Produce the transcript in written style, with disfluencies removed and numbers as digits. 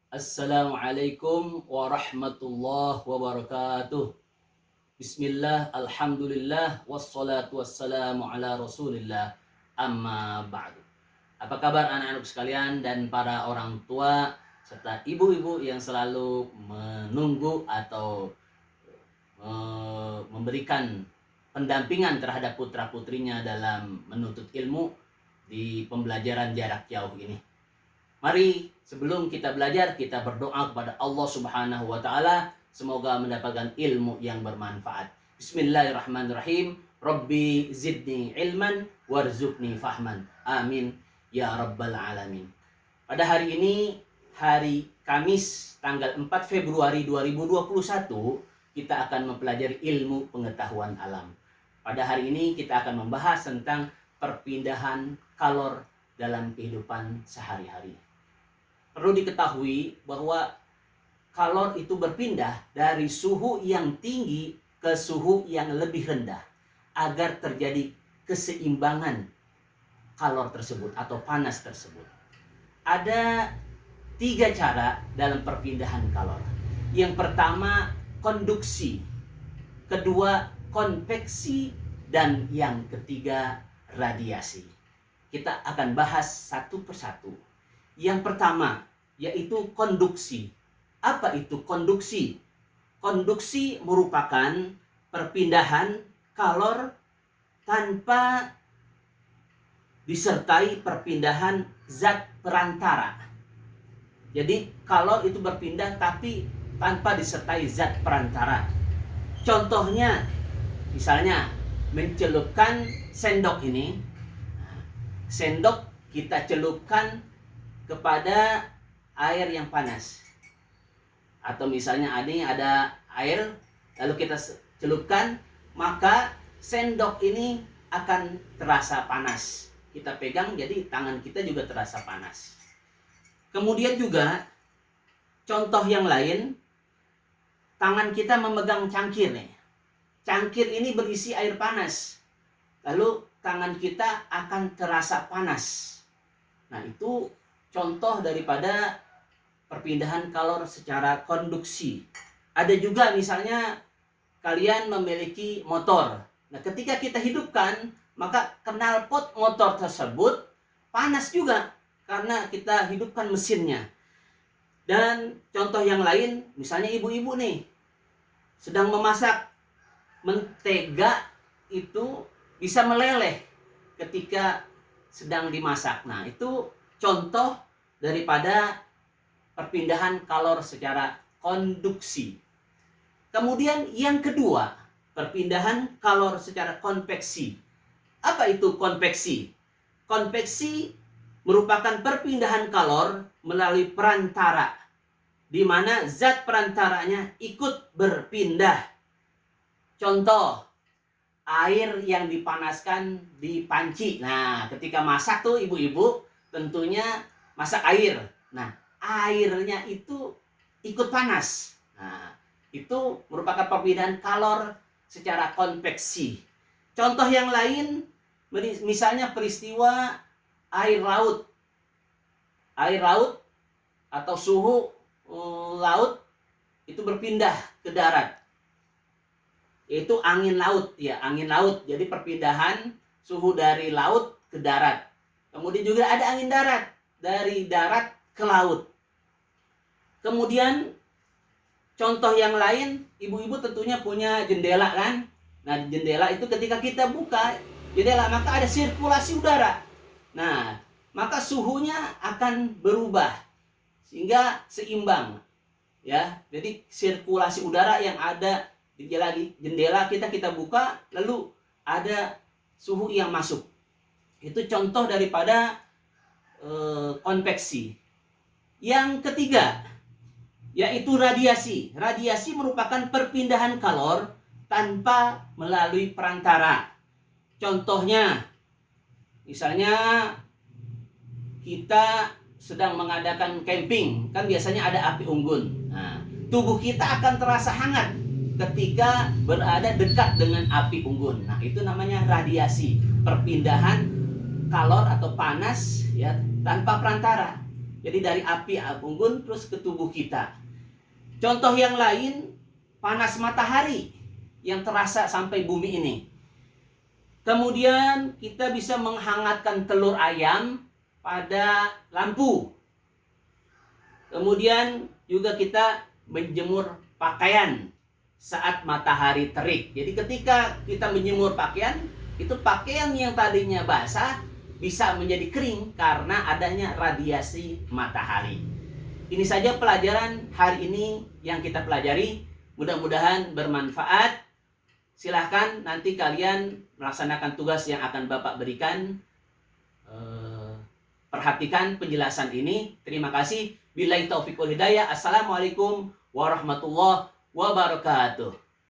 Assalamualaikum warahmatullahi wabarakatuh. Bismillah, alhamdulillah, wassalatu wassalamu ala rasulillah, amma ba'du. Apa kabar anak-anak sekalian dan para orang tua serta ibu-ibu yang selalu menunggu atau memberikan pendampingan terhadap putra-putrinya dalam menuntut ilmu di pembelajaran jarak jauh ini. Mari sebelum kita belajar, kita berdoa kepada Allah Subhanahu wa taala semoga mendapatkan ilmu yang bermanfaat. Bismillahirrahmanirrahim. Rabbi zidni ilman warzuqni fahman. Amin ya rabbal alamin. Pada hari ini, hari Kamis tanggal 4 Februari 2021, kita akan mempelajari ilmu pengetahuan alam. Pada hari ini kita akan membahas tentang perpindahan kalor dalam kehidupan sehari-hari. Perlu diketahui bahwa kalor itu berpindah dari suhu yang tinggi ke suhu yang lebih rendah agar terjadi keseimbangan kalor tersebut atau panas tersebut. Ada 3 cara dalam perpindahan kalor. Yang pertama konduksi, kedua konveksi, dan yang ketiga radiasi. Kita akan bahas satu persatu. Yang pertama yaitu konduksi. Apa itu konduksi? Konduksi merupakan perpindahan kalor tanpa disertai perpindahan zat perantara. Jadi kalor itu berpindah tapi tanpa disertai zat perantara. Contohnya, misalnya mencelupkan sendok ini. Sendok kita celupkan kepada air yang panas. Atau misalnya ada air lalu kita celupkan, maka sendok ini akan terasa panas. Kita pegang jadi tangan kita juga terasa panas. Kemudian juga contoh yang lain, tangan kita memegang cangkir nih. Cangkir ini berisi air panas. Lalu tangan kita akan terasa panas. Nah, itu contoh daripada perpindahan kalor secara konduksi. Ada juga misalnya kalian memiliki motor. Nah, ketika kita hidupkan, maka knalpot motor tersebut panas juga karena kita hidupkan mesinnya. Dan contoh yang lain, misalnya ibu-ibu nih sedang memasak, mentega itu bisa meleleh ketika sedang dimasak. Nah, itu contoh daripada perpindahan kalor secara konduksi. Kemudian yang kedua, perpindahan kalor secara konveksi. Apa itu konveksi? Konveksi merupakan perpindahan kalor melalui perantara, di mana zat perantaranya ikut berpindah. Contoh, air yang dipanaskan di panci. Nah, ketika masak tuh ibu-ibu tentunya masak air. Nah, airnya itu ikut panas. Nah, itu merupakan perpindahan kalor secara konveksi. Contoh yang lain, misalnya peristiwa air laut. Air laut atau suhu laut itu berpindah ke darat. Yaitu angin laut, ya, angin laut. Jadi perpindahan suhu dari laut ke darat. Kemudian juga ada angin darat, dari darat ke laut. Kemudian contoh yang lain, ibu-ibu tentunya punya jendela kan? Nah, jendela itu ketika kita buka jendela, maka ada sirkulasi udara. Nah, maka suhunya akan berubah sehingga seimbang. Ya, jadi sirkulasi udara yang ada di jendela kita buka, lalu ada suhu yang masuk. Itu contoh daripada konveksi. Yang ketiga yaitu radiasi. Radiasi merupakan perpindahan kalor tanpa melalui perantara. Contohnya, misalnya kita sedang mengadakan camping, kan biasanya ada api unggun. Nah, tubuh kita akan terasa hangat ketika berada dekat dengan api unggun. Nah, itu namanya radiasi, perpindahan kalor atau panas ya tanpa perantara. Jadi dari api unggun terus ke tubuh kita. Contoh yang lain, panas matahari yang terasa sampai bumi ini. Kemudian kita bisa menghangatkan telur ayam pada lampu. Kemudian juga kita menjemur pakaian saat matahari terik. Jadi ketika kita menjemur pakaian, itu pakaian yang tadinya basah bisa menjadi kering karena adanya radiasi matahari. Ini saja pelajaran hari ini yang kita pelajari. Mudah-mudahan bermanfaat. Silahkan nanti kalian melaksanakan tugas yang akan Bapak berikan. Perhatikan penjelasan ini. Terima kasih. Billahi taufiq wal hidayah. Assalamualaikum warahmatullahi wabarakatuh.